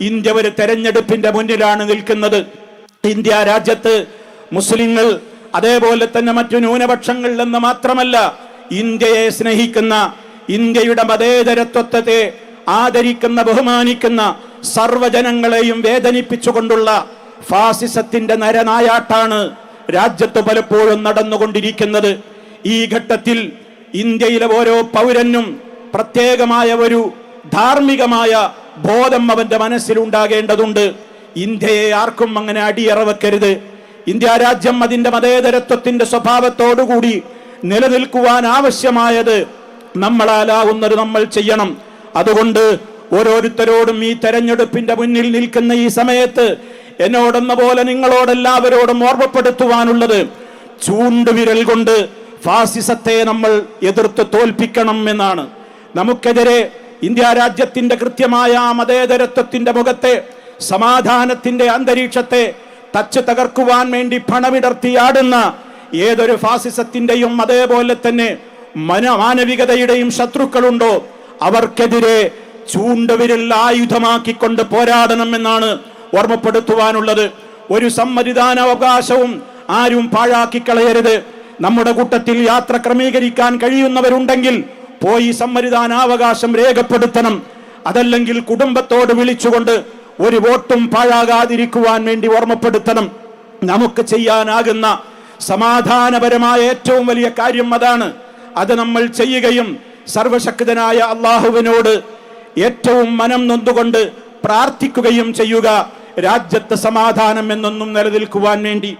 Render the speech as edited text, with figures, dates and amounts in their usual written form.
India ഒരു തെരഞ്ഞെടുപ്പിന്റെ മുന്നിലാണ് നിൽക്കുന്നത്. ഇന്ത്യ രാജ്യത്ത് മുസ്ലിങ്ങൾ അതേപോലെ തന്നെ മറ്റു ന്യൂനപക്ഷങ്ങളിൽ നിന്ന് മാത്രമല്ല, ഇന്ത്യയെ സ്നേഹിക്കുന്ന, ഇന്ത്യയുടെ മതേതരത്വത്തെ ആദരിക്കുന്ന, ബഹുമാനിക്കുന്ന സർവ്വജനങ്ങളെയും വേദനിപ്പിച്ചുകൊണ്ടുള്ള ഫാസിസത്തിന്റെ നരനായാട്ടാണ് രാജ്യത്ത് പലപ്പോഴും നടന്നുകൊണ്ടിരിക്കുന്നത്. ഈ ഘട്ടത്തിൽ ഇന്ത്യയിലെ ഓരോ പൗരനും പ്രത്യേകമായ ഒരു ധാർമ്മികമായ ബോധം അവന്റെ മനസ്സിലുണ്ടാകേണ്ടതുണ്ട്. ഇന്ത്യയെ ആർക്കും അങ്ങനെ അടിയറ വെക്കരുത്. ഇന്ത്യ രാജ്യം അതിന്റെ മതേതരത്വത്തിന്റെ സ്വഭാവത്തോടുകൂടി നിലനിൽക്കുവാൻ ആവശ്യമായത് നമ്മളാലാവുന്നത് നമ്മൾ ചെയ്യണം. അതുകൊണ്ട് ഓരോരുത്തരോടും ഈ തെരഞ്ഞെടുപ്പിന്റെ മുന്നിൽ നിൽക്കുന്ന ഈ സമയത്ത് എന്നോടെന്ന പോലെ നിങ്ങളോടെല്ലാവരോടും ഓർമ്മപ്പെടുത്തുവാനുള്ളത്, ചൂണ്ടുവിരൽ കൊണ്ട് ഫാസിസത്തെ നമ്മൾ എതിർത്ത് തോൽപ്പിക്കണം എന്നാണ്. നമുക്കെതിരെ ഇന്ത്യ രാജ്യത്തിന്റെ കൃത്യമായ മതേതരത്വത്തിന്റെ മുഖത്തെ, സമാധാനത്തിന്റെ അന്തരീക്ഷത്തെ തച്ച് തകർക്കുവാൻ വേണ്ടി പണമിടർത്തിയാടുന്ന ഏതൊരു ഫാസിസത്തിന്റെയും അതേപോലെ തന്നെ മാനവികതയുടെയും ശത്രുക്കളുണ്ടോ അവർക്കെതിരെ ചൂണ്ടുവിരൽ ആയുധമാക്കിക്കൊണ്ട് പോരാടണമെന്നാണ് ഓർമ്മപ്പെടുത്തുവാനുള്ളത്. ഒരു സമ്മതിദാനാവകാശവും ആരും പാഴാക്കി കളയരുത്. നമ്മുടെ കൂട്ടത്തിൽ യാത്ര ക്രമീകരിക്കാൻ കഴിയുന്നവരുണ്ടെങ്കിൽ പോയി സമ്മതിദാനാവകാശം രേഖപ്പെടുത്തണം. അതല്ലെങ്കിൽ കുടുംബത്തോട് വിളിച്ചുകൊണ്ട് ഒരു വോട്ടും പാഴാകാതിരിക്കുവാൻ വേണ്ടി ഓർമ്മപ്പെടുത്തണം. നമുക്ക് ചെയ്യാനാകുന്ന സമാധാനപരമായ ഏറ്റവും വലിയ കാര്യം അതാണ്. അത് നമ്മൾ ചെയ്യുകയും സർവശക്തനായ അള്ളാഹുവിനോട് ഏറ്റവും മനം നൊന്തുകൊണ്ട് പ്രാർത്ഥിക്കുകയും ചെയ്യുക, രാജ്യത്ത് സമാധാനം എന്നൊന്നും നിലനിൽക്കുവാൻ വേണ്ടി.